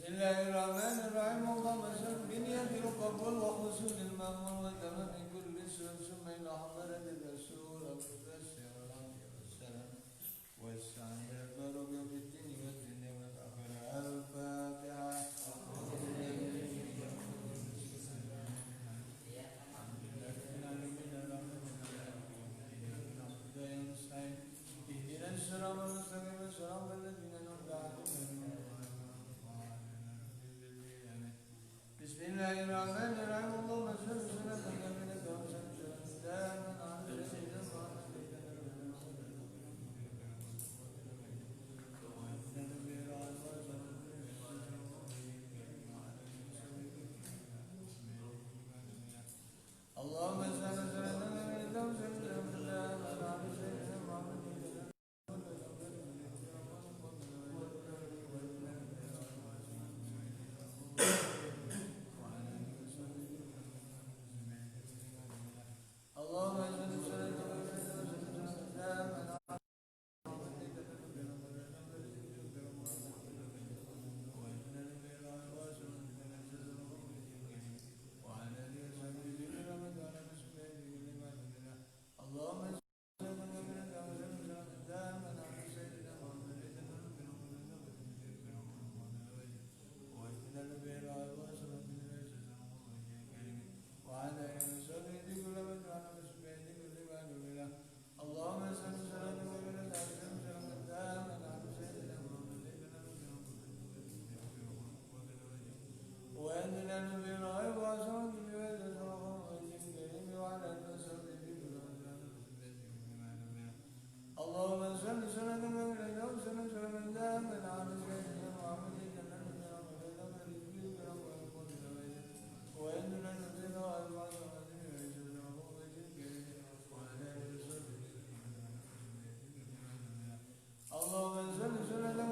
Bismillahirrahmanirrahim. Allahumma salli bi niyatil qabul wa husnil ma'mul wa tamami kulli summa ila hadratil rasul sallallahu alaihi wasallam wa sa'adatu barakatuh fid dunya wad dunya wal akhirah. Al-Fatihah. Bismillahirrahmanirrahim. Allahumma shalli ala sayyidina Allahumma shalli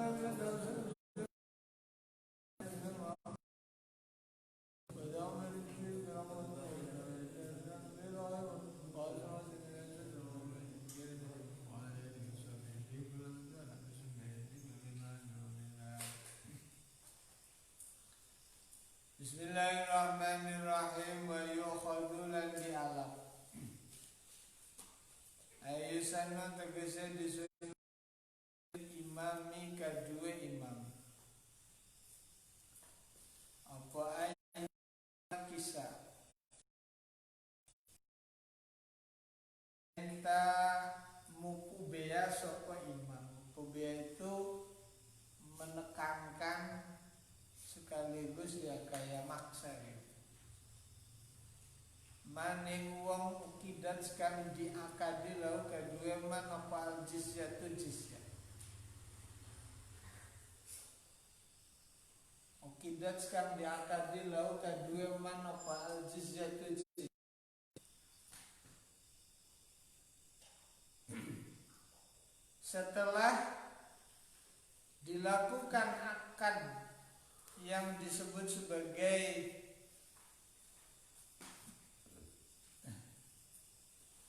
Bismillahirrahmanirrahim. Wa yukhadhu lan di'alam ayusanna tegese disusun imami kadue imam apa ayat kisah enta mukubea sapa imam. Mukubea itu menekankan sekaligus ya kayak maksa ya. Maning wong ukidat sekali diakadi lau kedua man apa al-jizyatu jizyah. Ukidat sekali diakadi lau kedua man apa al-jizyatu jizyah. Setelah dilakukan akad yang disebut sebagai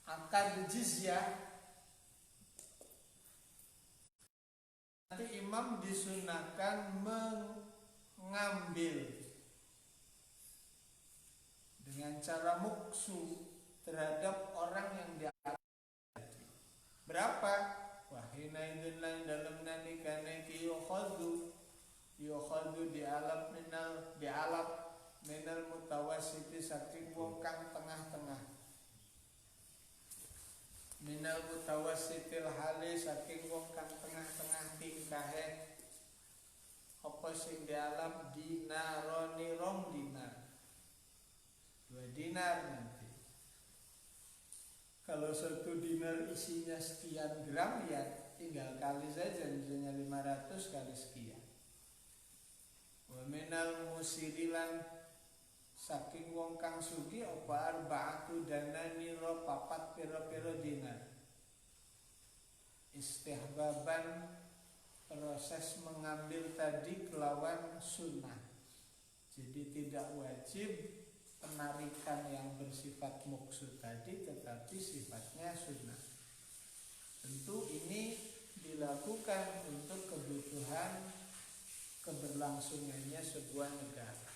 akad jizyah, nanti imam disunahkan mengambil dengan cara muksu terhadap orang yang diakad. Berapa? Wahina idin lain dalam nani kaneki yukhadhu dialap minal mutawasiti saking wong kang tengah-tengah. Minal mutawasitil hali saking wong kang tengah-tengah tingkahe. Apa sing dialap dinaroni rong dinar, 2 dinar nanti. Kalau 1 dinar isinya sekian gram ya tinggal kali saja, misalnya 500 kali sekian. Wa minal musirilan saking wong kang sugi apa arba'atu dananira 4 pira-pira dinar. Istihbaban proses mengambil tadi kelawan sunnah. Jadi tidak wajib penarikan yang bersifat muksud tadi, tetapi sifatnya sunnah. Tentu ini dilakukan untuk kebutuhan keberlangsungannya sebuah negara.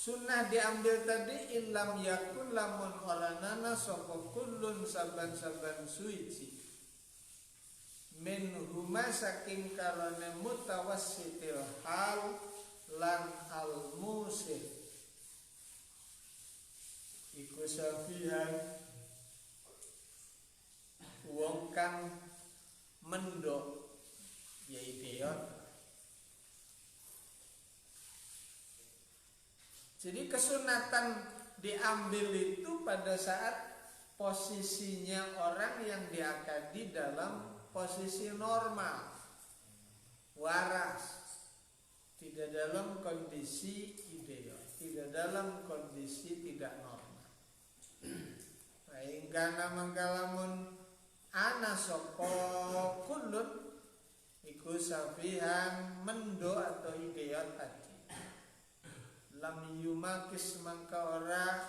Sunnah diambil tadi ilam yakun lamun oranana sapa kullun saban-saban suci min huma saking kalane mutawassitil hal lan al musir iku safihan wong kang mendok ya idiot. Jadi kesunatan diambil itu pada saat posisinya orang yang diakadi dalam posisi normal, waras, tidak dalam kondisi idiot, tidak dalam kondisi tidak normal. Ingkana mangkalamun ana sopo kullun iku safihan mendo atau idiot tadi. Lam yumakis mangka ora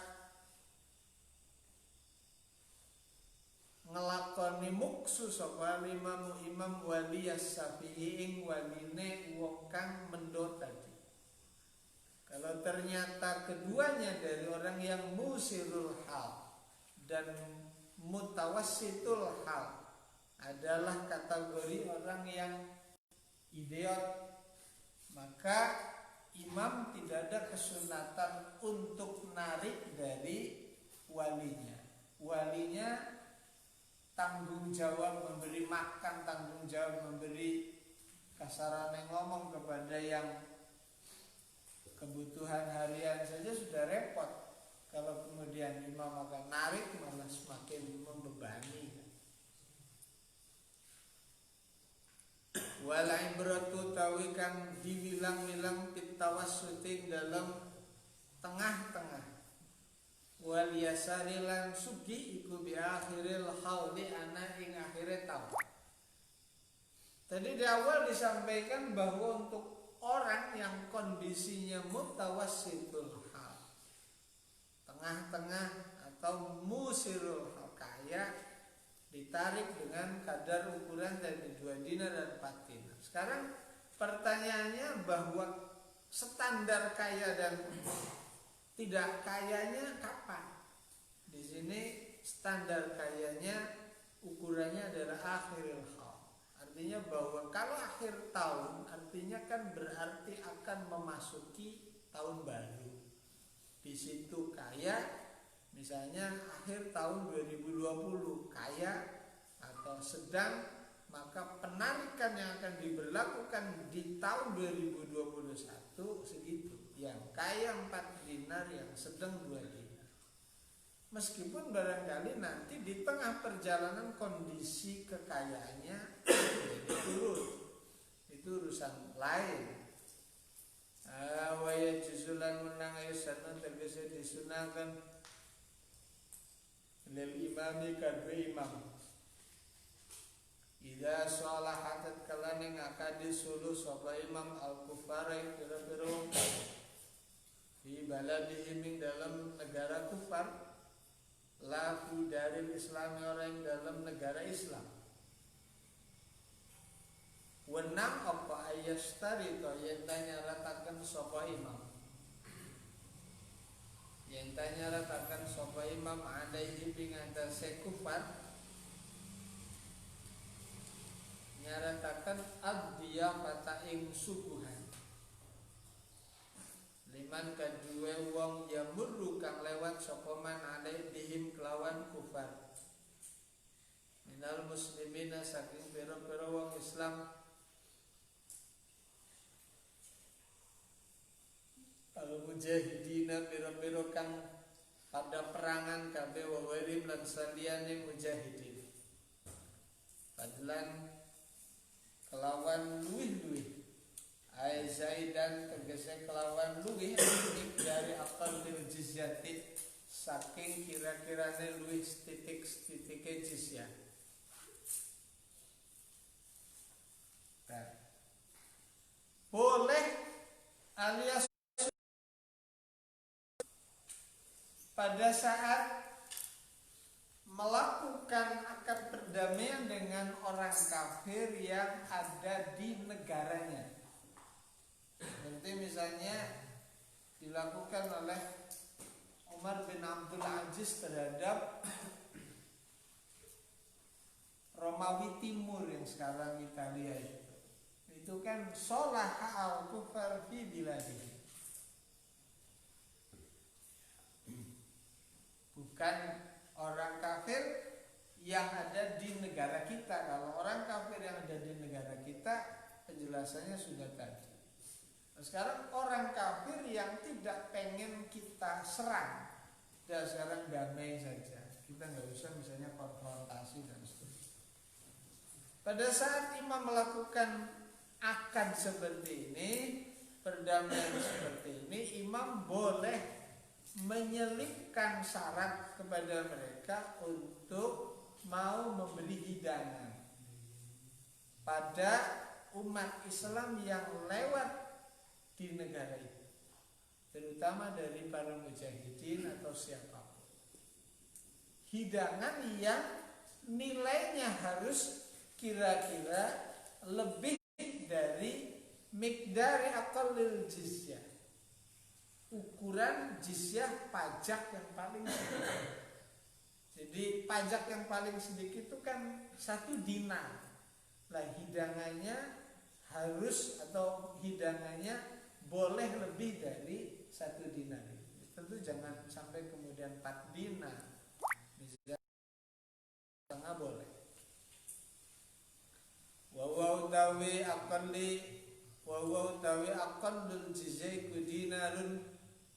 ngelakoni muksu sapa imam wali as-Syafi'i ing waline wong kang mendo tadi. Kalau ternyata keduanya dari orang yang musirul hal dan mutawassitul hal adalah kategori orang yang idiot, maka imam tidak ada kesunatan untuk narik dari walinya. Walinya tanggung jawab memberi makan, tanggung jawab memberi kasarane ngomong kepada yang kebutuhan harian saja sudah repot. Kalau kemudian imam akan narik malah semakin membebani. Wal ibratu tawi kang diwilang-wilang pitawassuting dalam tengah-tengah. Wal yasari lan sugi iku bi akhiril hauli ana ing akhire tahun. Tadi di awal disampaikan bahwa untuk orang yang kondisinya mutawassitul hal, tengah-tengah atau musirul hal, kaya, ditarik dengan kadar ukuran dari 2 dinar dan 4 dinar. Sekarang pertanyaannya bahwa standar kaya dan tidak kayanya kapan? Di sini standar kayanya ukurannya adalah akhiril haul. Artinya bahwa kalau akhir tahun artinya kan berarti akan memasuki tahun baru. Di situ kaya. Misalnya akhir tahun 2020 kaya atau sedang, maka penarikan yang akan diberlakukan di tahun 2021 segitu. Yang kaya 4 dinar, yang sedang 2 dinar. Meskipun barangkali nanti di tengah perjalanan kondisi kekayaannya turun, itu urusan lain. Waya juzulan menang ayusana tergesa disunahkan lil imami kadwe imam ida sholahatat kalane ngakadi sulu sapa imam al-kufara pira-pira di baladihim ing dalam negara kufar la fi daril islami orang dalam negara Islam. Wenang apa ayastari to yen nyarataken sapa imam, yang tanya ratakan sopa imam alaihi bingatase kufar nyaratakan abdiya fata ing suguhan liman kadue wong yamurru kang lewat sopa man alaihim kelawan kufar minal muslimina saking pira-pira wong Islam al-mujahidina pira-pira kang pada perangan kabeh wa ghairi lan saliyane mujahidin. Padlan kelawan luwih-luwih. Ai zaidan tegese kelawan luwih dari akal jizyati saking kira-kirane luwih titik-titike jizyah. Boleh alias pada saat melakukan akad perdamaian perdamaian dengan orang kafir yang ada di negaranya. Seperti misalnya dilakukan oleh Umar bin Abdul Aziz terhadap Romawi Timur yang sekarang Italia itu kan sholah al-kufar fi biladihi, bukan orang kafir yang ada di negara kita. Kalau orang kafir yang ada di negara kita penjelasannya sudah tadi. Nah, sekarang orang kafir yang tidak pengen kita serang, dan sekarang damai saja, kita nggak usah misalnya konfrontasi dan seterusnya. Pada saat imam melakukan akad seperti ini, perdamaian seperti ini, imam boleh menyelipkan syarat kepada mereka untuk mau memberi hidangan pada umat Islam yang lewat di negara itu, terutama dari para mujahidin atau siapapun. Hidangan yang nilainya harus kira-kira lebih dari miqdari aqallil jizyah, ukuran jizyah pajak yang paling sedikit. Jadi pajak yang paling sedikit itu kan 1 dinar. Lah hidangannya harus atau hidangannya boleh lebih dari 1 dinar. Tentu jangan sampai kemudian 4 dinar. Bisa setengah boleh. Wa utawi aqallul jizyah ku dinarun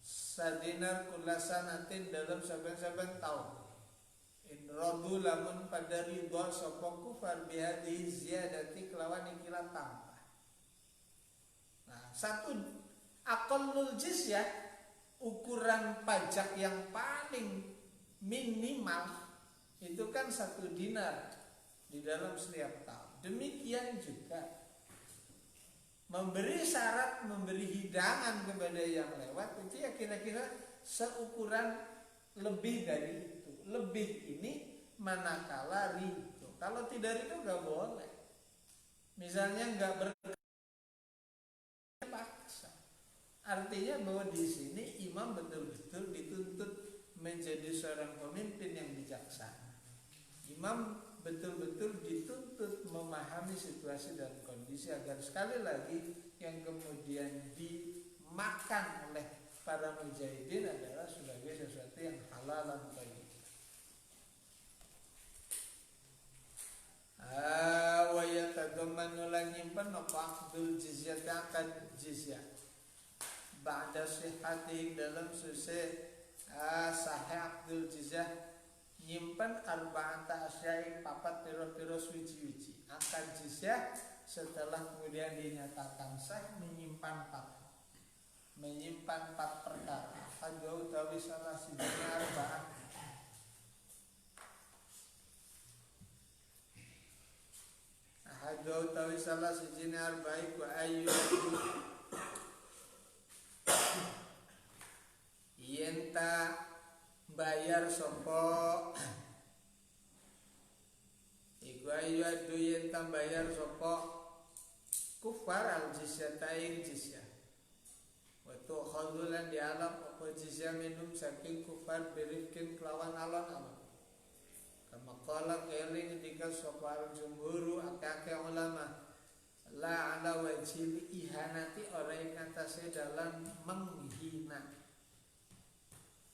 sadinar kulasanatin dalam saben-saben tahun. In radu lamun pada ridho sapa kufar bihadhihi ziyadati kelawan ikilah tambah. Nah, 1 aqallul jizyah, ukuran pajak yang paling minimal itu kan 1 dinar di dalam setiap tahun. Demikian juga memberi syarat, memberi hidangan kepada yang lewat itu ya kira-kira seukuran lebih dari itu. Lebih ini manakala ridho. Kalau tidak ridho gak boleh. Misalnya gak berpaksa. Artinya bahwa di sini imam betul-betul dituntut menjadi seorang pemimpin yang bijaksana. Imam betul-betul dituntut memahami situasi dan kondisi agar sekali lagi yang kemudian dimakan oleh para mujahidin adalah sebagai sesuatu yang halal dan thayyib. Wa yatadammanu lan nyimpen apa aqdul jizyah akad jizyah ba'da sihhati dalam suse sahih aqdul jizyah nyimpen arba'ata asyai 4 piro-piro suci-suci. Akad jizyah setelah kemudian dinyatakan sah menyimpan 4 perkara. Hadwa utawi salah sijine arba'ah. Hadwa utawi salah sijine arba'ah wa ayyu yenta bayar sopo iku ayu adu yen tambayar sopo kufar al jizyatain jizyah wa tu'khadulan dialap apa jizyah minum saking kufar birifkin kelawan alon-alon kama qala keling ketika sopo al jumhuru akake ulama la ala wajil ihanati orang yang atasnya dalam menghina.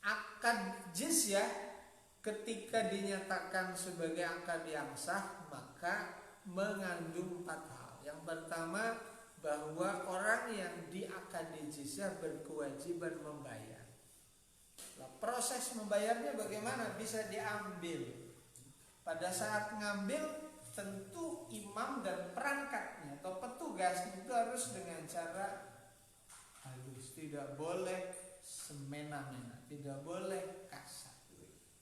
Akad jizyah ketika dinyatakan sebagai akad yang sah maka mengandung 4 hal. Yang pertama, bahwa orang yang diakadi jizyah berkewajiban membayar. Nah, proses membayarnya bagaimana? Bisa diambil. Pada saat ngambil tentu imam dan perangkatnya atau petugas itu harus dengan cara halus, tidak boleh semena-mena, tidak boleh kasar,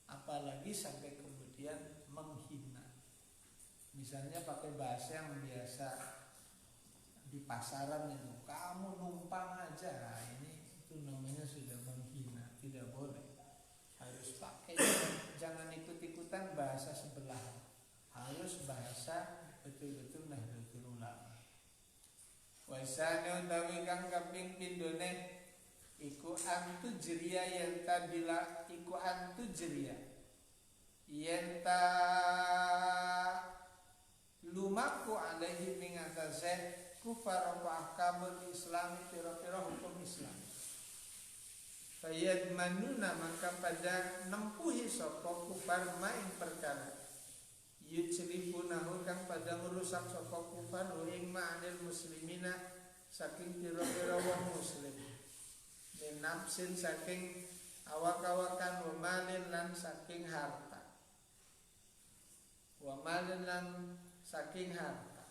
apalagi sampai kemudian menghina. Misalnya pakai bahasa yang biasa di pasaran itu, kamu numpang aja, itu namanya sudah menghina, tidak boleh. Harus pakai, jangan ikut-ikutan bahasa sebelah. harus bahasa betul-betul Nahdlatul Ulama. Wasane utawi kang kaping pindhone iku antujriya yen ta bila iku antujriya yen ta lumaku alaihi ing atase kufar wa ahkamul Islam pira-pira hukum Islam. Fayad manuna maka pada nempuhi sapa kufar maing perkara yuclifunahu kang pada merusak sapa kufar ing ma'anil muslimina saking pira-pira wong muslim. Nafsin saking awak-awakan wa malin lan saking harta. Wa malin lan saking harta.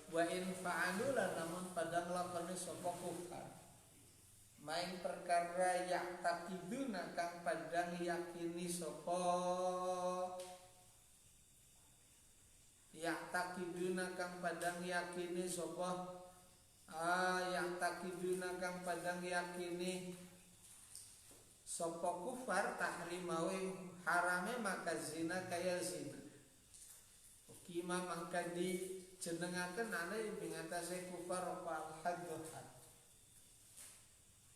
Wa in fa'alu lan namun pada nglakoni sapa kufar main perkara yak takiduna kang padang yakini sapa yak takiduna kang padang yakini sapa yang takiduna kang padang yakini sapa kufar tahrimawi harame maka zina kaya zina. Ukima mangka dijenengaken alai ing atase kufar apa al-hadduh.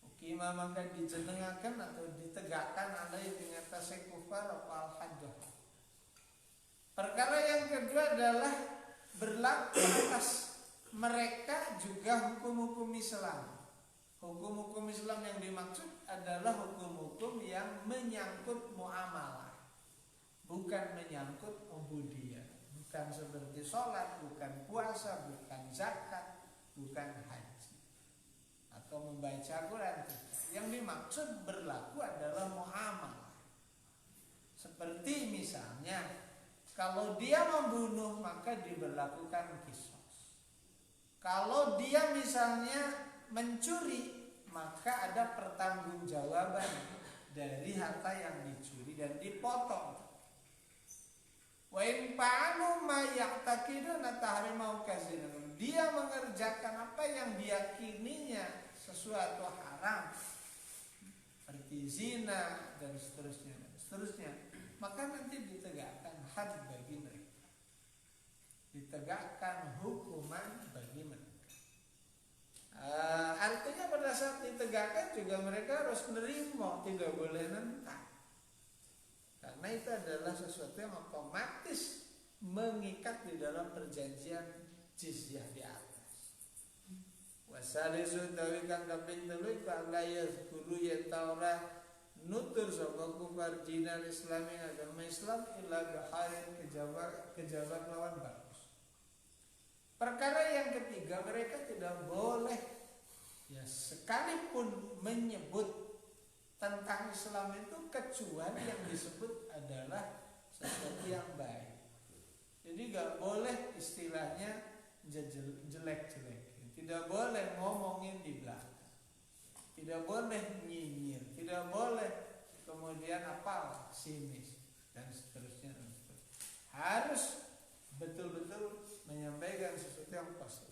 Ukima mangka dijenengaken atau ditegakkan alai ing atase kufar apa al-hadduh. Perkara yang kedua adalah berlaku atas mereka juga hukum-hukum Islam. Hukum-hukum Islam yang dimaksud adalah hukum-hukum yang menyangkut muamalah, bukan menyangkut ubudiyah, bukan seperti sholat, bukan puasa, bukan zakat, bukan haji atau membaca Quran. Yang dimaksud berlaku adalah muamalah. Seperti misalnya kalau dia membunuh maka diberlakukan qisas. Kalau dia misalnya mencuri, maka ada pertanggungjawaban dari harta yang dicuri dan dipotong. Wa in fa'alu ma ya'taqiduna tahrimau kazinan. Dia mengerjakan apa yang diyakininya sesuatu haram, seperti zina dan seterusnya, maka nanti ditegakkan had bagi mereka. Ditegakkan hukuman bagi mereka. Artinya pada saat ditegakkan juga mereka harus menerima, tidak boleh nentang. Karena itu adalah sesuatu yang otomatis mengikat di dalam perjanjian jizyah di atas. Wasalisu tawikan kaping telu iku layas guru yen taura nutur sapa kufar dinal islami agama Islam ila biharin kejabat lawan bagus. Perkara yang ketiga, mereka tidak boleh ya sekalipun menyebut tentang Islam itu kecuali yang disebut adalah sesuatu yang baik. Jadi gak boleh istilahnya jelek-jelek. Tidak boleh ngomongin di belakang. Tidak boleh nyinyir. Tidak boleh kemudian apa sinis dan seterusnya. Harus betul-betul menyampaikan sesuatu yang positif.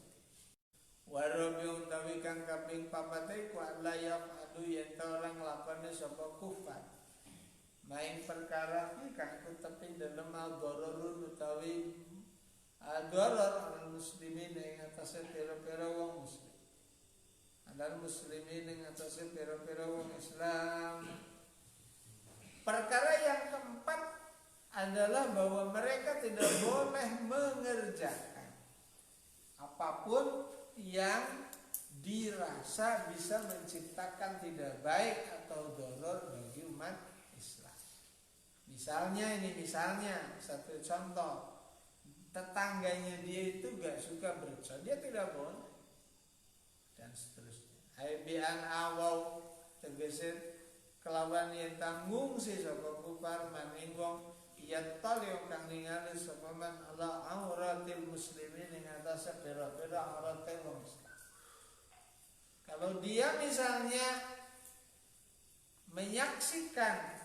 Warabi utawi kang kaping papate ku layak adu yen orang nglakoni sapa kufar. Main perkara iki kang tepi dalem al-dararun utawi darar al muslimin ing atase pira-pira wong muslim. Al muslimin ing atase pira-pira wong Islam. Perkara yang keempat adalah bahwa mereka tidak boleh mengerjakan apapun yang dirasa bisa menciptakan tidak baik atau doror bagi umat Islam. Misalnya satu contoh, tetangganya dia itu gak suka bercol, dia tidak boleh dan seterusnya. Aibian awau tegese kelawan yang tanggung si sapa kufar maningwong yattaliu kang ningali sapa man ala auratil muslimin ing atase pira-pira auratil wong Islam. Kalau dia misalnya menyaksikan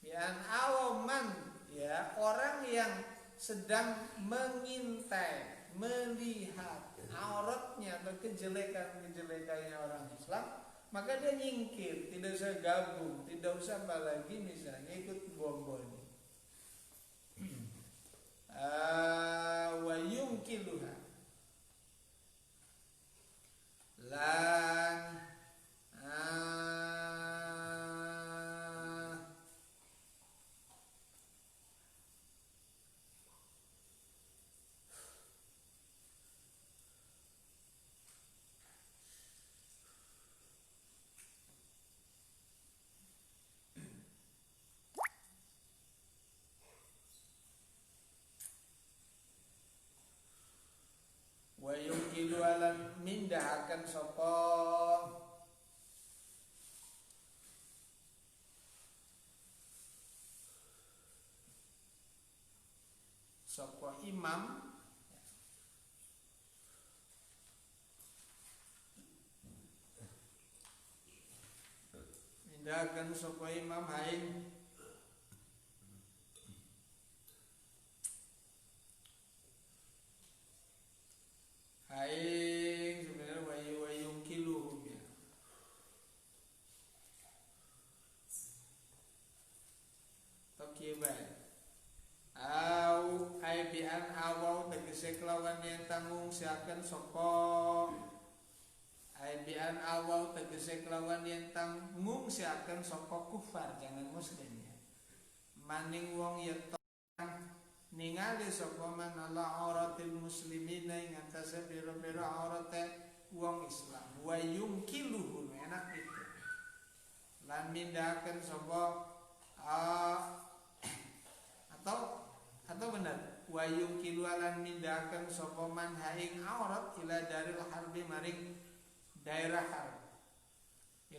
an awaman ya orang yang sedang mengintai, melihat auratnya atau kejelekan-kejelekannya orang Islam, maka dia nyingkir, tidak usah gabung, tidak usah apalagi misalnya ikut bomboni. mindahaken sapa imam haing sebenarnya wayung kiluhum ya. Tokiban au aibian awau tegese kelawan yang tanggung siakan sapa aibian awau tegese kelawan yang tanggung siakan sapa kufar jangan muslim ya. Maning wong yeto ningali sapa man ala auratil muslimina ing atase pira-pira aurate wong Islam wa yungkiluhu enak itu lan mindahaken sapa atau benar wa yungkilu lan mindahaken sapa man haing aurat ila daril harbi maring daerah harb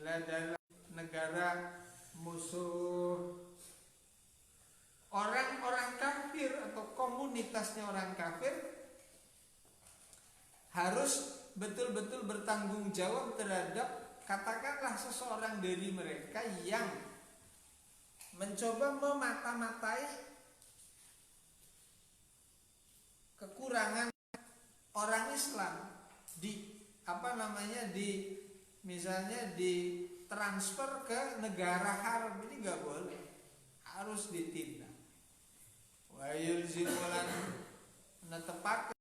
ila daerah negara musuh. Orang-orang kafir atau komunitasnya orang kafir harus betul-betul bertanggung jawab terhadap katakanlah seseorang dari mereka yang mencoba memata-matai kekurangan orang Islam misalnya di transfer ke negara Arab, ini nggak boleh, harus ditindak. Wa yulzimulan netepaken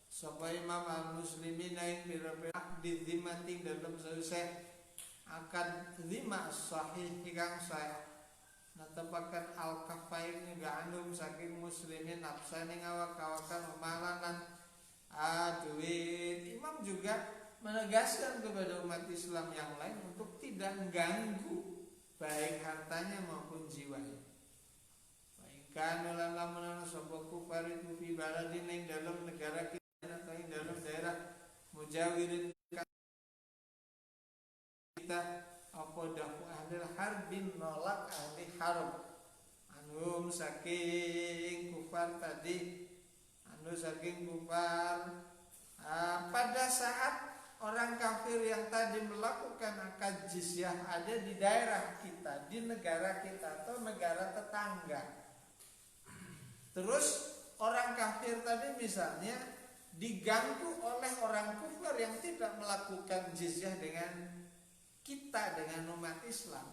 sapa imam al-muslimin ing pira-pira di zimating dalam selesai akan lima sahih ikang sahih netepaken al-kafain ga'anum saking muslimin nafsane ngawak-awakan umalanan duit. Imam juga menegaskan kepada umat Islam yang lain untuk tidak mengganggu baik hartanya maupun jiwanya. Kan lamun sapa kufar itu fi baladin ing dalam negara kita atau ing dalam daerah mujawirin kita apa dahu ahli harbin nolak ahli harb anhum saking kufar tadi pada saat orang kafir yang tadi melakukan akad jizyah ada di daerah kita, di negara kita atau negara tetangga. Terus orang kafir tadi misalnya diganggu oleh orang kufar yang tidak melakukan jizyah dengan kita, dengan umat Islam,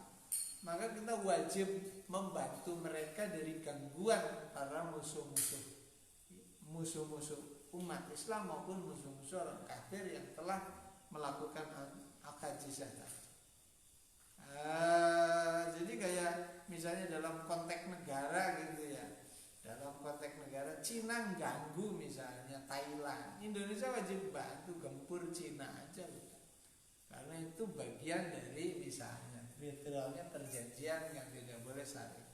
maka kita wajib membantu mereka dari gangguan para musuh-musuh umat Islam maupun musuh-musuh orang kafir yang telah melakukan akad jizyah tadi. Jadi kayak misalnya dalam konteks negara gitu ya. Dalam konteks negara Cina ganggu misalnya Thailand, Indonesia wajib bantu gempur Cina aja gitu. Karena itu bagian dari misalnya literalnya perjanjian yang tidak boleh syar'i.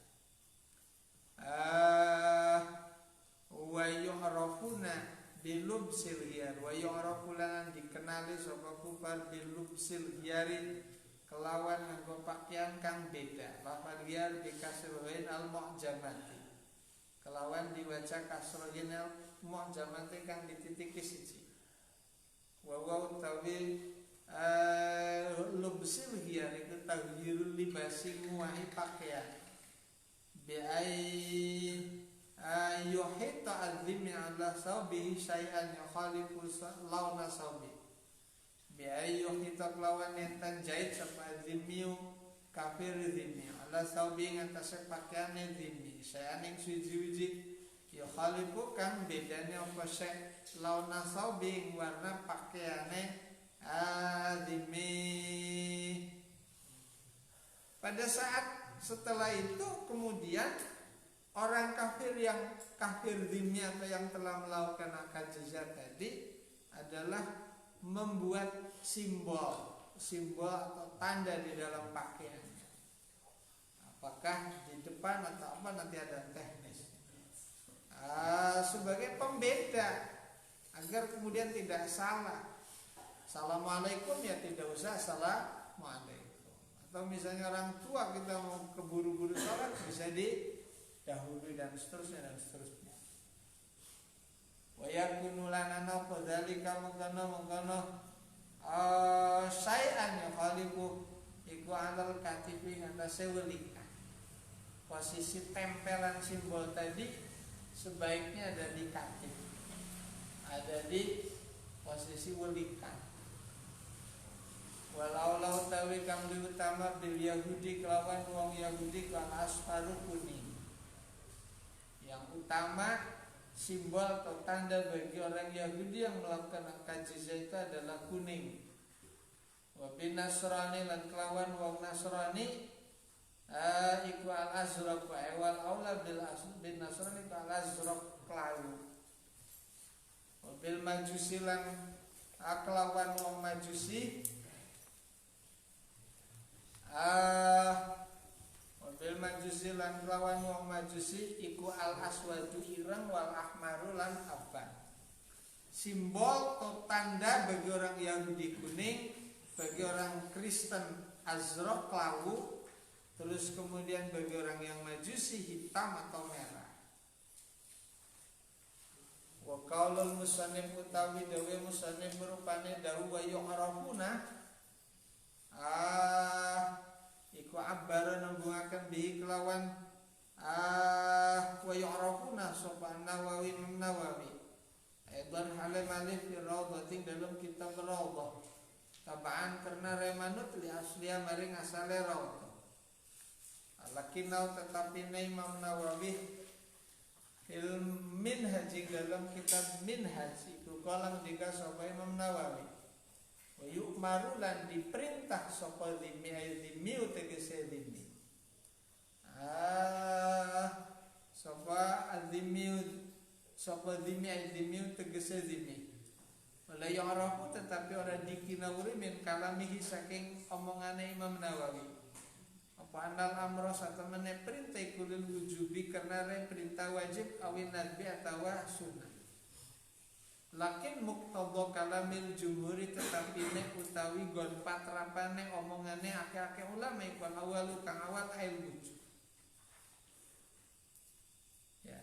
Wa yu'rafuna bilubsil hiyar wa yu'rafulan dikenali sapa kufar bilubsil hiyari kelawan nganggo pakaian kang beda. Lafal hiyar bikasroin al-mu'jamati kelawan diwaca kasrohin al-mu'jamati kang dititiki siji. Wa utawi lubsil hiyar itu taghirul libasi nguwahi pakaian bi'ai yuhita azimi ala sawbihi syai'an yukhalifu launa sawbi bi'ai yuhita kelawan yentan jahit sapa azimiu kafir zimi ala sawbi ngatasé pakaiane zimi syai'an yang suji-wiji yukhalifu kang bedanya apa syai' launa sawbi warna pakaiane azimi. Pada saat setelah itu kemudian orang kafir yang kafir zimmi atau yang telah melakukan akad jizyah tadi adalah membuat simbol atau tanda di dalam pakaiannya. Apakah di depan atau apa nanti ada teknis. Sebagai pembeda agar kemudian tidak salah assalamualaikum ya tidak usah assalamualaikum. Atau misalnya orang tua kita mau keburu-buru sholat bisa didahului dan seterusnya dan seterusnya. Wa yakunu lanana fadzalika mungkana syai'an yakhalifu iku alal katifi ngatase welika. Posisi tempelan simbol tadi sebaiknya ada di katif, ada di posisi welikan. Walau tawi kang diutama bil Yahudi kelawan wong Yahudi kal asfaru kuning. Yang utama simbol atau tanda bagi orang Yahudi yang melakukan akad jizyah itu adalah kuning. Wa bin Nasrani lan kelawan wong Nasrani iku al azraq wa wal aula bil bin Nasrani al azraq klawu. Wa bil majusi lan kelawan wong Majusi Wabil majusi lan lawan wong majusi iku al aswadu ireng wal ahmaru lan aban. Simbol atau tanda bagi orang Yahudi kuning, bagi orang Kristen azraq klawu, terus kemudian bagi orang yang majusi hitam atau merah. Wa qaulul musannif utawi dawe musannif merupane dawu wa yu'rafuna iku abbara nembungaken bihi kelawan wa yu'rafuna sapa Nawawi Aidan halim alif fi rawdatin dalam kitab rawdah tabaan karena remanut li asliya maring asale rawdah lakinau tetapi Imam Nawawi fil minhaj dalam kitab minhaj iku kalang dika sapa Imam Nawawi wa yu'maru lan diperintah sapa dhimmi ayu dhimmi utegese dhimmi sapa dhimmi ayu dhimmi utegese dhimmi wala ya'rafu tetapi orang dikinawuri min kalamihi saking omongane Imam Nawawi apa anal amro satemene perintah kulil wujubi karena perintah wajib awin nadbi atawa sunnah. Lakin muqtadha kalamil jumhuri tetapi nek utawi gon patrapane omongane akeh-akeh ulama iku awalu kang awal ail wujud. Ya.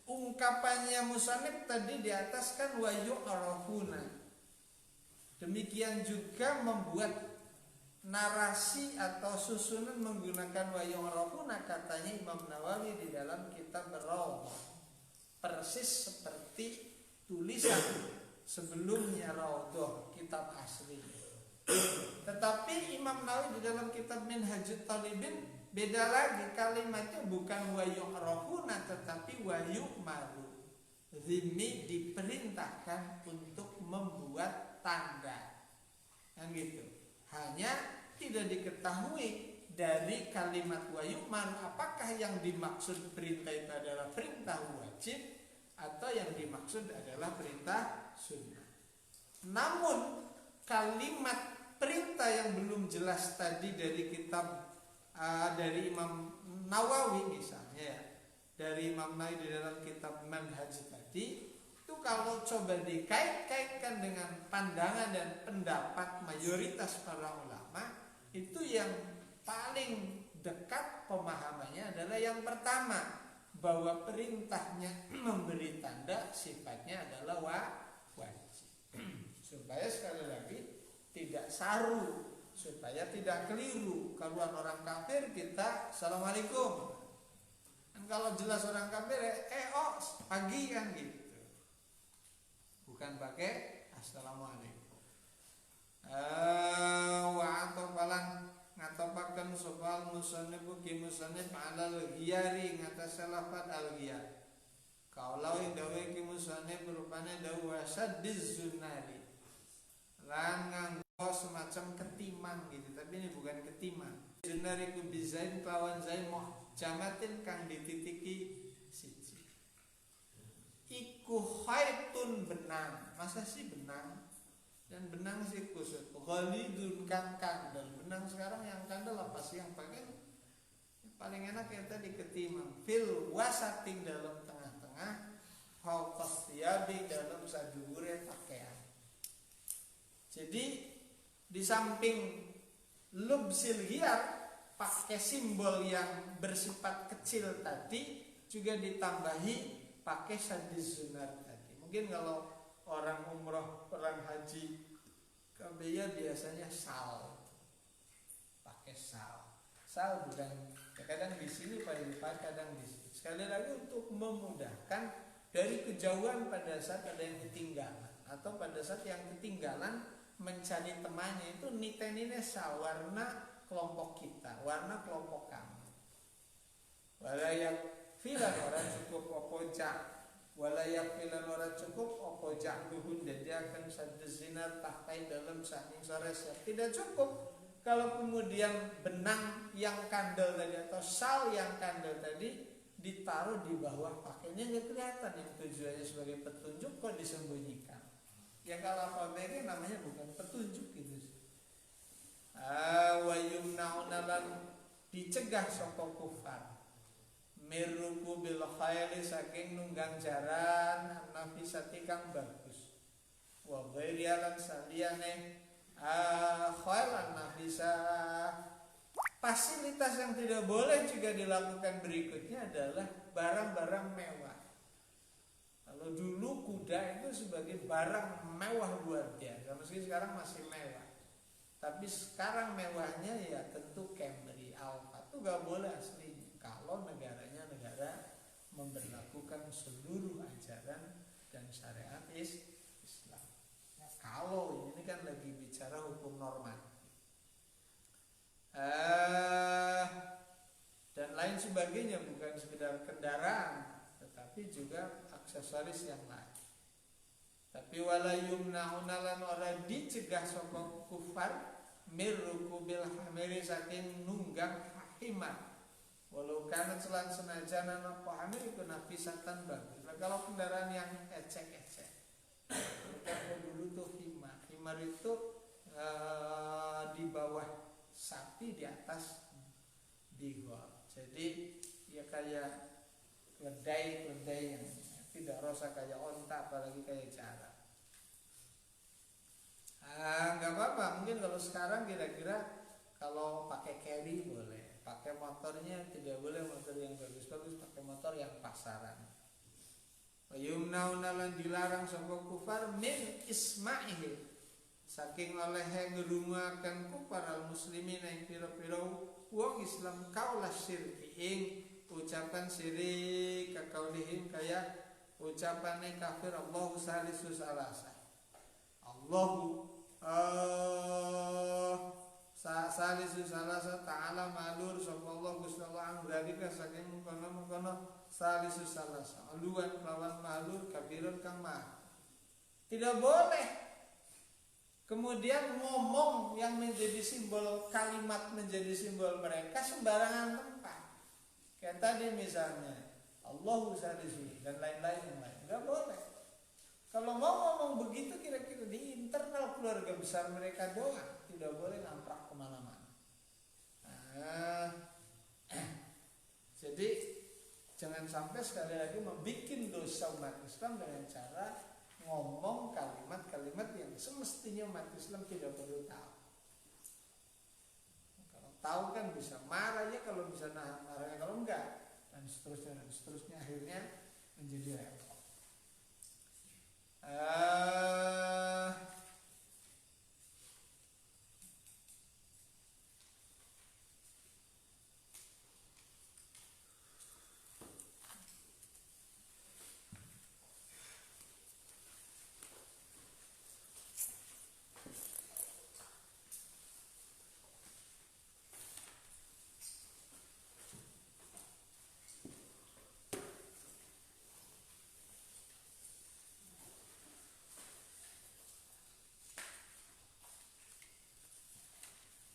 Ungkapannya musannif tadi di atas kan wa yu'rafuna. Demikian juga membuat narasi atau susunan menggunakan wa yu'rafuna katanya Imam Nawawi di dalam kitab Rawdah. Persis seperti tulisan sebelumnya Rawdah kitab asli. Tetapi Imam Nawawi di dalam kitab Minhajut Talibin beda lagi, kalimatnya bukan wa yu'rafuna tetapi wa yu'maru. Dhimmi diperintahkan untuk membuat tanda. Kan gitu. Hanya tidak diketahui dari kalimat wa yu'maru apakah yang dimaksud perintah itu adalah perintah wajib atau yang dimaksud adalah perintah sunnah. Namun kalimat perintah yang belum jelas tadi dari kitab dari Imam Nawawi misalnya ya, dari Imam Nawawi di dalam kitab Manhaj tadi itu kalau coba dikait-kaitkan dengan pandangan dan pendapat mayoritas para ulama itu yang paling dekat pemahamannya adalah yang pertama, bahwa perintahnya memberi tanda sifatnya adalah wajib. Supaya sekali lagi tidak saru, supaya tidak keliru. Kalau orang kafir kita assalamualaikum. Dan kalau jelas orang kafir pagi kan gitu. Bukan pakai assalamualaikum. Wa atau palang ngatopaken sopal musannifu ki musannif alal ghiyari ngatas lafaz al ghiyar. Kaulau dawe ki musannif rupane dawa saddiz zunari. Lan nganggo semacam ketimang gitu, tapi ini bukan ketimang. Zunari ku bizain lawan zain muhjamatin kang dititiki siji. Iku khaitun benang. Masa sih benang? Dan benang sih kusut ghalidun kang kandel. Benang sekarang yang kandel apa sih yang pakai? Yang paling enak ya tadi ketimang. Fil wasatin dalam tengah-tengah, fauqas thiyabi dalam sadhuwure pakaian. Jadi di samping lubsil hiyar, pakai simbol yang bersifat kecil tadi, juga ditambahi pakai syaddiz zunar tadi. Mungkin kalau orang umroh, orang haji Kambia biasanya sal, pakai sal. Sal bukan, kadang di sini Pak, kadang di sini. Sekali lagi untuk memudahkan dari kejauhan pada saat ada yang ketinggalan, atau pada saat yang ketinggalan mencari temannya itu nitenine sal, warna kelompok kita, warna kelompok kamu. Walayak filan orang cukup opojak, walayak filan orang cukup opojak duhun, dan dia akan sadzinar tahtai dalam saking sore siap. Tidak cukup kalau kemudian benang yang kandel tadi atau sal yang kandel tadi ditaruh di bawah pakainya, nggak kelihatan. Yang tujuannya sebagai petunjuk kok disembunyikan. Yang kalau apa namanya bukan petunjuk gitu. Wa yumnaunalan dicegah saka kufar miruku bil khairi saking nunggang jaran nafisati kang bagus, wa ghairi lan saliyane khairan nafisa. Fasilitas yang tidak boleh juga dilakukan berikutnya adalah barang-barang mewah. Kalau dulu kuda itu sebagai barang mewah luar biasa, meski sekarang masih mewah. Tapi sekarang mewahnya ya tentu Camry, Alfa itu gak boleh aslinya. Kalau negaranya negara memberlakukan seluruh ajaran dan syariat Islam. Nah, kalau ini kan lagi bicara hukum normatif dan lain sebagainya, bukan sekedar kendaraan, tetapi juga aksesoris yang lain. Tapi wala yumna'unalan ora dicegah saka kufar mirrukubil hamiri saking nunggang himar, walau karena celan senajan apa hamir itu nafisatan bagus. Nah, kalau kendaraan yang ecek-ecek, kalau dulu tuh himar itu di bawah sapi, di atas bigol. Jadi ya kayak keledai yang tidak rasa kayak onta, apalagi kayak jarak. Nggak apa-apa, mungkin kalau sekarang kira-kira kalau pakai carry boleh, pakai motornya tidak boleh motor yang bagus-bagus, pakai motor yang pasaran. Yumnaunalan dilarang saka kufar min isma'ihi saking oleh ngrungoaken kufar al muslimin ing pira-pira wong Islam kaula syirki ing ucapan syirik kakaulihim kaya ucapane kafir Allahu salisu salasa. Allahu salisu salasa ta'ala malur sallallahu Gusti Allah an dalika saking mengkono salisu salasa. Aluan lawan malur kabirun kang ma. Tidak boleh kemudian ngomong yang menjadi simbol, kalimat menjadi simbol mereka sembarangan tempat. Kayak tadi misalnya Allahu salisu dan lain-lain yang lain. Enggak boleh. Kalau mau ngomong begitu kira-kira di internal keluarga besar mereka doang, tidak boleh namprak kemana-mana. Jadi jangan sampai sekali lagi membuat dosa umat Islam dengan cara ngomong kalimat-kalimat yang semestinya umat Islam tidak perlu tahu. Kalau tahu kan bisa marah ya, kalau bisa nahan marahnya, kalau enggak dan seterusnya akhirnya menjadi repot.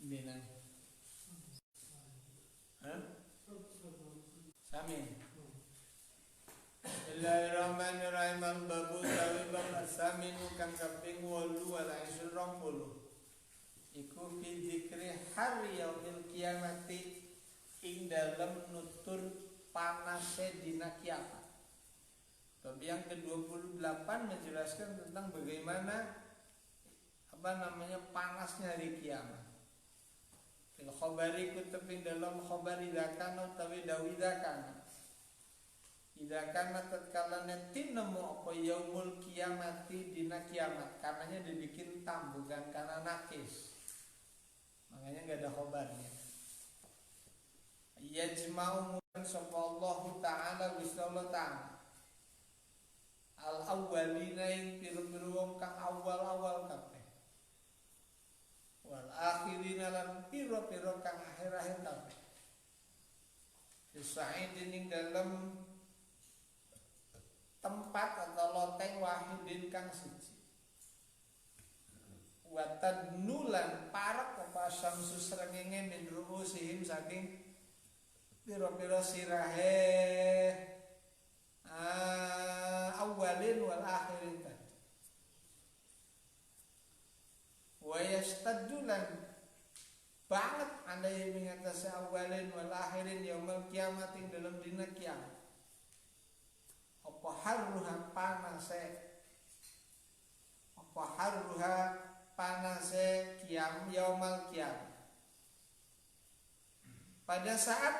Binan. Samin. Bismillahirrahmanirrahim. Al-babu tawibam as-samin kang kaping 8 wal 20. Iku fi dzikri hari yaumil kiamati ing dalem nutur panase dina kiamat. Bab yang ke-28 menjelaskan tentang bagaimana panasnya hari kiamat. Fil khabari kutepin dalam khabar idza kana utawi dawi idza kana tatkala nanti nemu apa yaumul kiamati dina kiamat, karenanya dibikin tam bukan karena nakis, makanya nggak ada khabarnya. Yajma'u mudan sapa Allah taala Gusti Allah taala al awwalina ing pira-pira wong kang awal-awal kabeh, wal akhirina lan pira-pira kang akhir-akhir kabeh. Sa'idin ing dalam tempat atau loteng wahidin kang siji. Watad nulan parak apa samsu srengenge min ruusihim saking pira-pira sirahe awalin wal akhirin tadi. Wa yastaddulan banget andai mengatasi awalin wal akhirin yaumul kiamat ing dalam dina kiamat. Apa harruha panase yaumal kiamat. Pada saat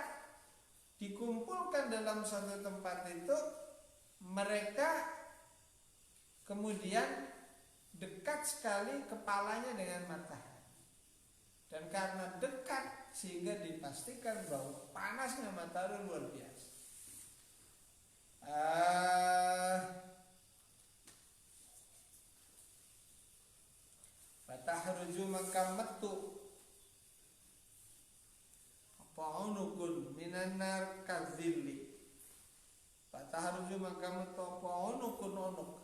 dikumpulkan dalam satu tempat itu, mereka kemudian dekat sekali kepalanya dengan matahari, dan karena dekat sehingga dipastikan bahwa panasnya matahari luar biasa. Fatahruju maka metu apa unukun minan nar kadzilli. Fatahruju maka metu apa unukun unuk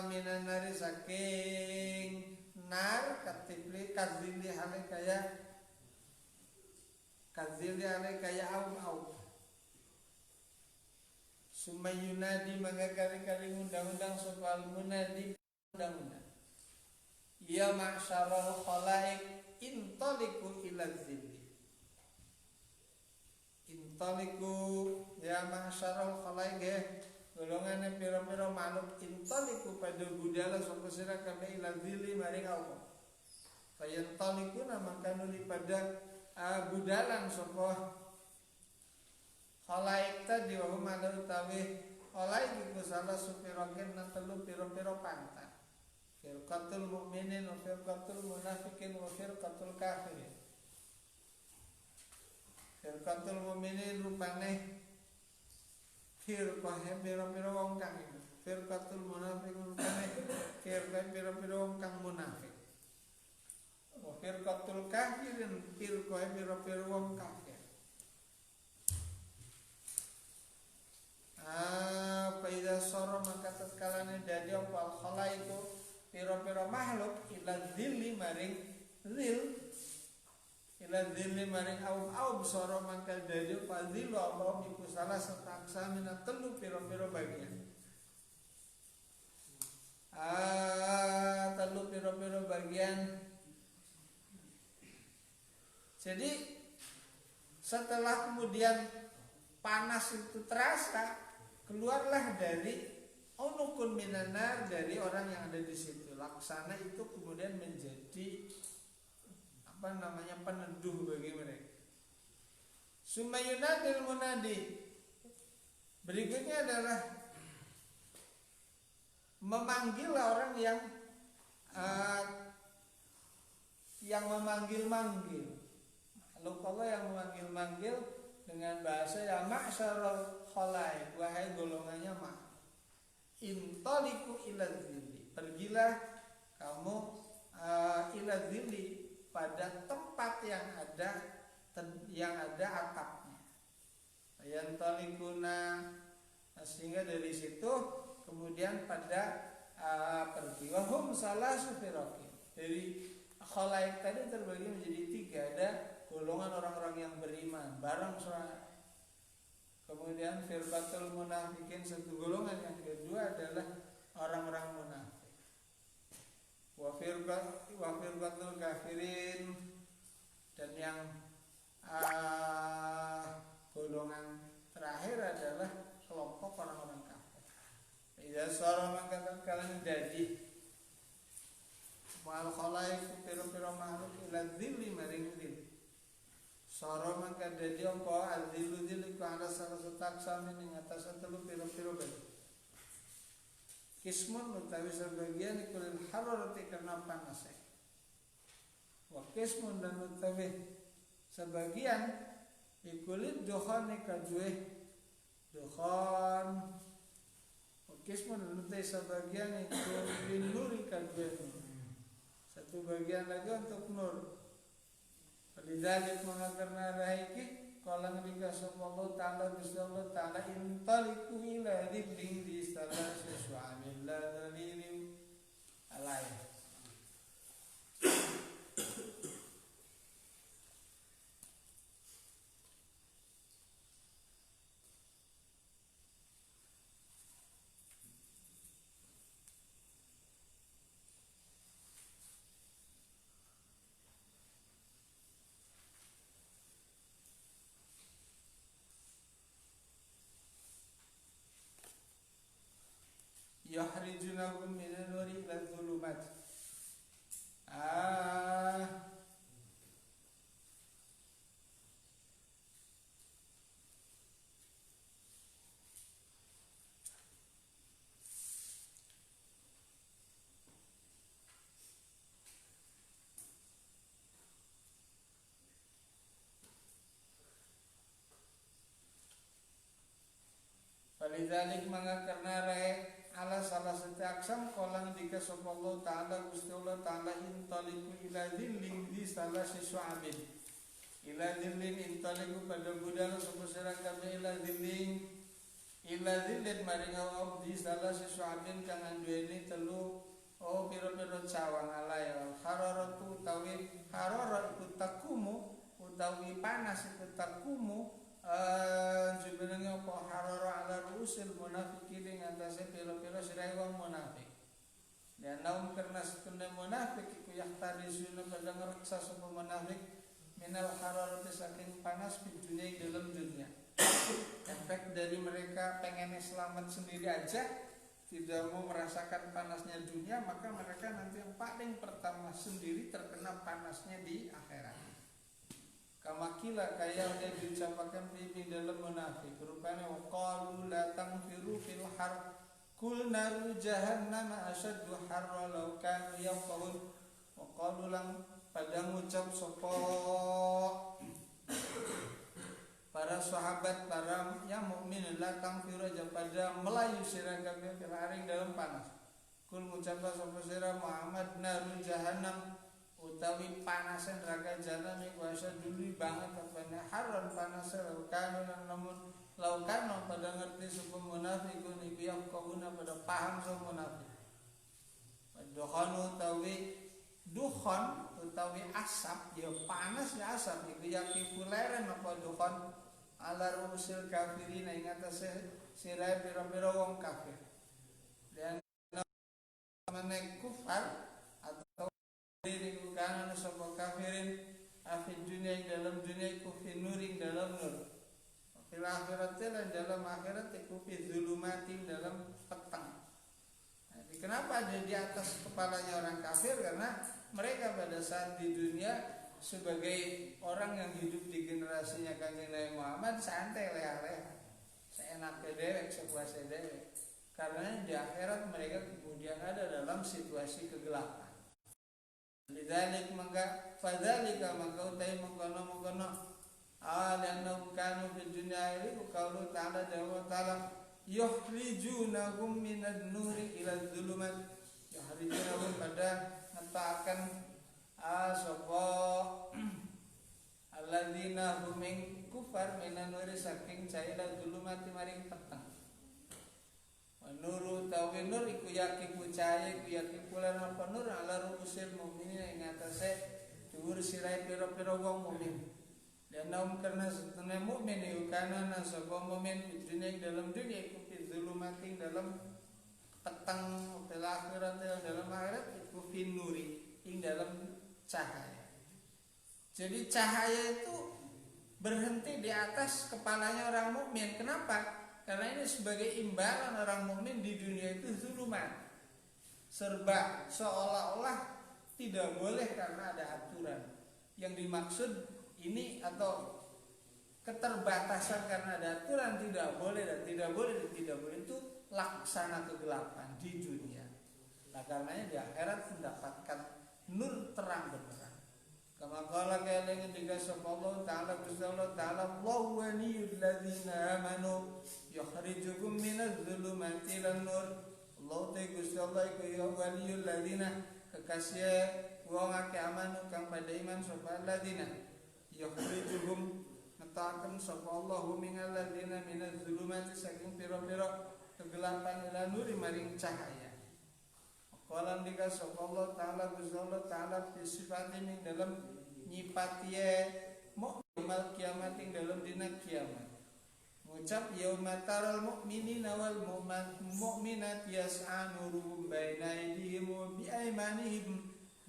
minan nari saking nar katibli kadzilli hale kaya au Sumayunadi maka kali-kali undang-undang soal munadi undang-undang. Ya ma'syarul khalaik intaliku ila zilli. Intaliku ya ma'syarul khalaik golongan pira-pira makhluk intaliku pada budala sapa sira kabeh ila zilli maring Allah. Fayantaliku maka nuli pada budalan sapa khalaik tadi wa hum ala utawi khalaik iku salah supiroken na telu pira-pira pantan. Firqatul mu'minin wa firqatul munafiqin wa firqatul kafirin. Firqatul mu'minin rupane firqah pira-pira wong kang iku. Firqatul munafiqin rupane firqah pira-pira wong kang munafik. Wa firqatul kafirin firqah pira-pira wong kafir. Faida soro maka tatkalane dadi apa al-khala itu pira-pira makhluk ila dzilli maring zil aum soro maka dadi apa zillu Allah iku salah setaksa minat telu pira-pira bagian. Telu pira-pira bagian. Jadi setelah kemudian panas itu terasa, keluarlah dari unukun minanar, dari orang yang ada di situ. Laksana itu kemudian menjadi peneduh bagi mereka. Sumayunadil munadi. Berikutnya adalah memanggil orang yang memanggil-manggil. Lalu kalau yang memanggil-manggil dengan bahasa yang ma'syarul khalaik, wahai golongannya intaliku ila zilli, pergilah kamu ila zilli, pada tempat yang ada atapnya. Yantalikuna, sehingga dari situ kemudian pada pergi. Wahum salah sufirokin. Dari khalaik tadi terbagi menjadi 3. Ada golongan orang-orang yang beriman bareng surah. Kemudian firqatul munafikin, satu golongan yang kedua adalah orang-orang munafik. Wa firqatul kafirin, dan yang golongan terakhir adalah kelompok orang-orang kafir. Idza sara maka kalian jadi wal khalaiq pira-pira makhluk ila dzilli maring dzil. Sara mangka dadi apa adzillu dzil iku ala salah taksam ing atas telu pira-pira bae. Kismun utawi sebagian iku lil hararati karena panas. Wa kismun dan utawi sebagian iku lil dukhan kadue dukhan. Wa kismun dan utawi sebagian iku lil nuri kadue. Satu bagian lagi untuk nur. Lidzalik mengakarna raiki Kalang dikasih Allah Ta'ala Bisya Allah Ta'ala Intaliku ila dhibling di salah sesuatu la dalilim alaihi. Yahrijunahum minan nuri ila dhulumat. Walidzalik mangga karena rae ala salah satu aksam kolang dika sapa Allah Ta'ala Gusti Allah Ta'ala intaliku ila dhillin di salah sesu'abin ila dhillin intaliku pada budal sapa sira kabeh ila dhillin maring Allah di salah sesu'abin kang anduweni telu pira-pira cawang alay hararatu utawi harara iku takumu utawi panas iku takumu sebenarnya apa harara ala ruusil munafikin ing atase pira-pira sirahe wong munafik. Dan naum karena setune munafik iku yahtadisuna pada ngreksa sapa munafik minal hararati saking panas di dunia dalam dunia. Efek dari mereka pengen selamat sendiri aja, tidak mau merasakan panasnya dunia, maka mereka nanti yang paling pertama sendiri terkena panasnya di akhirat. Kamakila kaya udah diucapkan di dalam munafik rupanya waqalu la tanfiru fil har kul naru jahannam asyaddu harra law kanu yafqahun. Waqalu lang pada ngucap sapa para sahabat para yang mukmin la tanfiru aja pada melayu sira kabeh fil haring dalam panas. Kul ngucap sapa sira Muhammad naru jahannam utawi panasan neraka jahanam iku asa dulu banget apane haron panas laukan lamun pada ngerti sapa munafikun iku yang kauna pada paham sapa munafik. Dukhon utawi asap ya panas ya asap iku yakin puleren apa dukhon ala rusul kafirin ing atase sirahe pira-pira wong kafir. Dan menek kufar atau diri kanan sapa kafirin afid dunia dalam dunia iku fi nuring dalam nur fil akhirat dan dalam akhirat iku fi dzulumatin dalam petang. Jadi kenapa ada di atas kepalanya orang kafir? Karena mereka pada saat di dunia sebagai orang yang hidup di generasinya Kanjeng Nabi Muhammad santai leha-leha seenaknya dewek sepuasnya dewek. Karena di akhirat mereka kemudian ada dalam situasi kegelapan. Lidzalik maka fadzalika maka utai mengkono alanna kanu fid dunya iku qaulu ta'ala wa ta'ala yukhrijunahum minad nuri ila dzulumat yukhrijunahum pada ngetakan sapa alladzina hum min kufar minan nuri saking cahaya dzulumat maring petang. Nuru tawi nur iku yakin cahaya iku yakin pula apa nur ala ruusil mukminin ing atase dhuwur sirahe pira-pira wong mukmin. Dan naum karena setune mukmin iku kana sapa mukmin di dunia dalam dunia iku fi dzulumatin dalam petang fil akhirat dalam akhirat iku fi nuri ing dalam cahaya. Jadi cahaya itu berhenti di atas kepalanya orang mukmin. Kenapa? Karena ini sebagai imbalan orang mukmin di dunia itu zuluman, serba seolah-olah tidak boleh karena ada aturan. Yang dimaksud ini atau keterbatasan karena ada aturan tidak boleh dan tidak boleh dan tidak boleh itu laksana kegelapan di dunia. Nah karenanya di akhirat mendapatkan nur terang benderang. Kama qala kaya digasap Allah Ta'ala Gusti Allah Ta'ala Allahu waliyul ladzina amanu yukhrijukum minadz dzulumati ilan nur. Allah te Gusti Allah iku ya waliyul ladzina kekasih wong akeh amanu kang pada iman sapa ladzina yukhrijukum ngetaken sapa Allahu minal ladzina minadz dzulumati saking pira-pira kegelapan ila nuri maring cahaya. Qalan digasap Allah Ta'ala Gusti Allah Ta'ala sifate ning dalam nyipatiye mukmal kiamat ing dalam dina kiamat. Ngucap yaumatal mu'minina wal mu'minat yas'a nuruhum baina aydihim wa bi aymanihim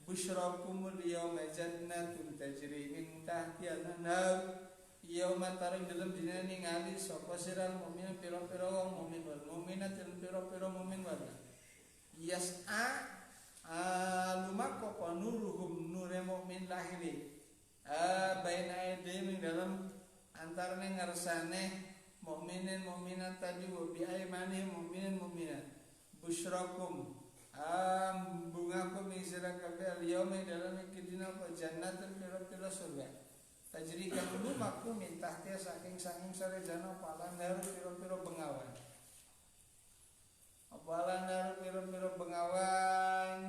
busyrakumul yawma jannatun tajri min tahtiha al-anhar. Yaumatal ing dalam dina ningali sapa siral mukmin pira-pira wong mukmin wal mu'minat lan pira-pira mukmin wal yas'a lumakko nuruhum nure mukmin lahiri baina aydihim dalam antarane ngarsane mukminin mukminat tadi wa bi aymanihim mukminin mukminat busyrakum bungakum ing sira kabeh al-yauma dalam kedina apa jannatun pira-pira surga tajri kang lumakku min tahtiha saking sarejana palan daru pira-pira bengawan apalan daru pira-pira bengawan.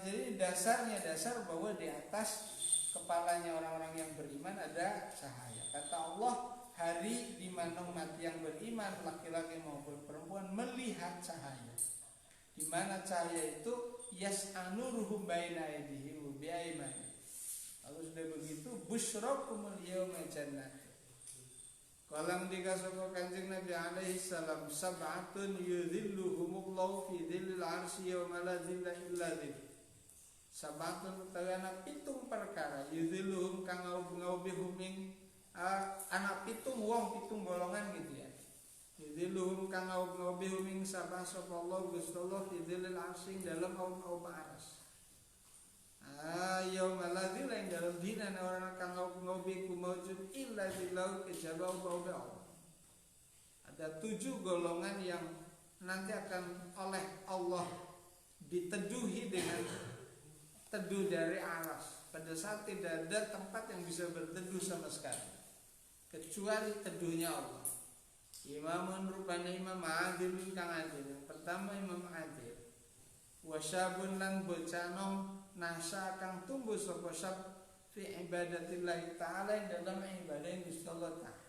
Jadi dasar bahwa di atas kepalanya orang-orang yang beriman ada cahaya. Kata Allah, hari di mana umat yang beriman laki-laki maupun perempuan melihat cahaya. Di mana cahaya itu yas'anuruhum baina aydihim bi aymanihim. Kalau sudah begitu busyrakumul yawma jannah. Kalang dikasih Kanjeng Nabi alaihi salam sab'atun yudhilluhumullahu fi dhillil arsy yawma la dhilla illa dhill. Sab'atun tagana pitung perkara yudhilluhum kang ngawbihum ing anak pitung wong pitung golongan gitu ya. Yudhilluhum kang ngawbihum ing sabah sapa Allah Gusti Allah fi dhillil arsy dalam aum aras. Yauma la dhilla ing dalam dina orang kang ngawbi ku maujud illa billahu kejaba Allah. Ada 7 golongan yang nanti akan oleh Allah diteduhi dengan teduh dari aras. Pada saat tidak ada tempat yang bisa berteduh sama sekali kecuali teduhnya Allah. Imamun rupanya imam adilun kang adil. Yang pertama imam adil. Wasyabun lan bocah nom nasa kang tumbuh sapa sab fi ibadatillah taala dalam ibadah Gusti Allah taala.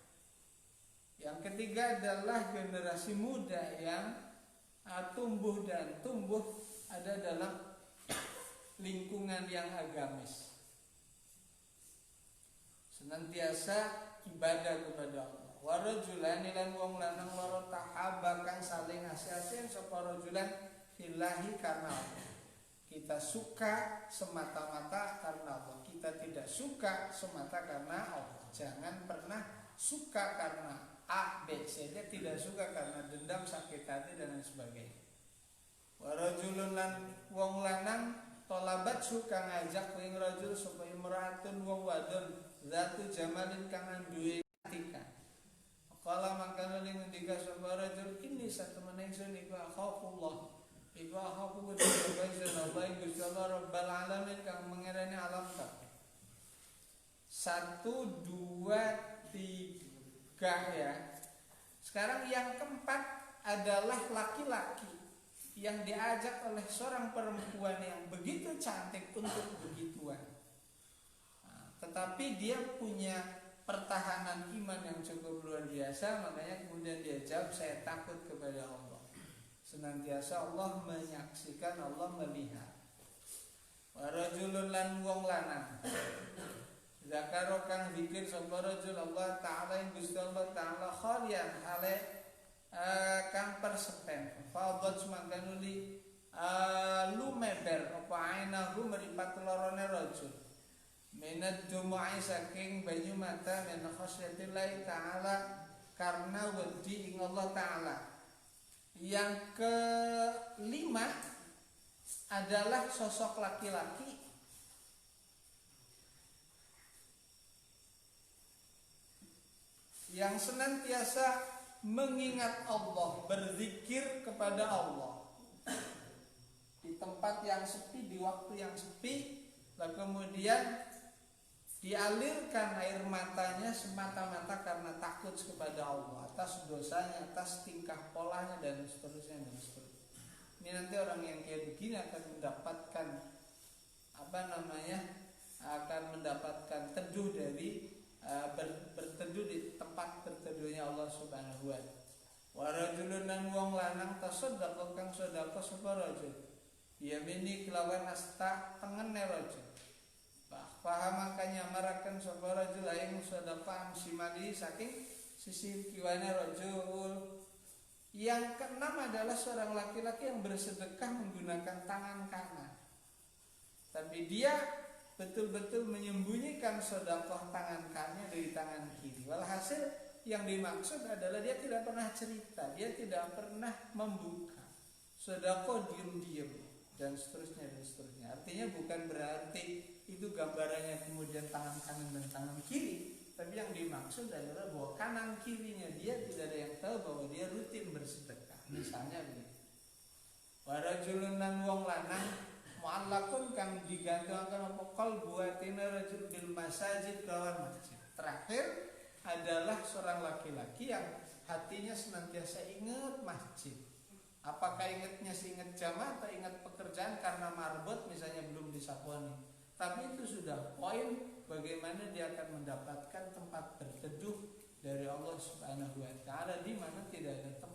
Yang ketiga adalah generasi muda yang tumbuh ada dalam lingkungan yang agamis. Senantiasa ibadah kepada Allah. Wa rajulani lan wong lanang loro tahabba kang saling asih-asihan sapa rajulan fillahi karena Allah. Kita suka semata-mata karena Allah. Kita tidak suka semata karena Allah. Jangan pernah suka karena A, B, C. Dia tidak suka karena dendam, sakit hati dan lain sebagainya. Warajulun lan wong lanang tolabat suka ngajak wing rajul supaya imraatun wong wadon zatu jamalin kang duwe atika. Qala mangkana ning ngendika sapa rajul ini satu menengsun iku akhafullah. Iku akhafu kudu Allah Gusti Allah Rabbal alamin kang mengerani alam kabeh. 1 2 3 ya. Sekarang yang keempat adalah laki-laki yang diajak oleh seorang perempuan yang begitu cantik untuk begituan. Tetapi dia punya pertahanan iman yang cukup luar biasa, makanya kemudian dia jawab saya takut kepada Allah. Senantiasa Allah menyaksikan, Allah melihat. Wa rajulun lan wong lanang zakaro kang zikir sapa rajul Allah taala ing Gusti Allah taala khalian hale kang persepen fadhat semangkan nuli lumeber apa ainahu meripat lorone rajul minad dumu'i saking banyu mata min khasyatillahi taala karena wedi ing Allah taala Yang kelima adalah sosok laki-laki yang senantiasa mengingat Allah, berzikir kepada Allah di tempat yang sepi, di waktu yang sepi, lalu kemudian dialirkan air matanya semata-mata karena takut kepada Allah atas dosanya, atas tingkah polanya dan seterusnya dan seterusnya. Ini nanti orang yang kayak begini akan mendapatkan akan mendapatkan teduh dari berteduh di tempat berteduhnya Allah Subhanahu wa taala. Wa rajulun lan wong lanang tasaddaqa kang sedekah sapa rajul. Yamini kelawan asta tengene rajul. Paham makanya marakan sapa rajul aing sedekah simali saking sisi kiwane rajul. Yang keenam adalah seorang laki-laki yang bersedekah menggunakan tangan kanan. Tapi dia betul-betul menyembunyikan sedekah tangan kanannya dari tangan kiri. Walhasil yang dimaksud adalah dia tidak pernah cerita, dia tidak pernah membuka sedekah diam-diam dan seterusnya dan seterusnya. Artinya bukan berarti itu gambarannya kemudian tangan kanan dan tangan kiri, tapi yang dimaksud adalah bahwa kanan kirinya dia tidak ada yang tahu bahwa dia rutin bersedekah. Misalnya begitu. Warajulun lan wong lanang mu'allakun kan digantungkan apa qalbu atina rajul bil masajid kawan masjid. Terakhir adalah seorang laki-laki yang hatinya senantiasa ingat masjid. Apakah ingatnya ingat jamaah atau ingat pekerjaan karena marbot misalnya belum disaponi. Tapi itu sudah poin bagaimana dia akan mendapatkan tempat berteduh dari Allah Subhanahu wa taala di mana tidak ada tempat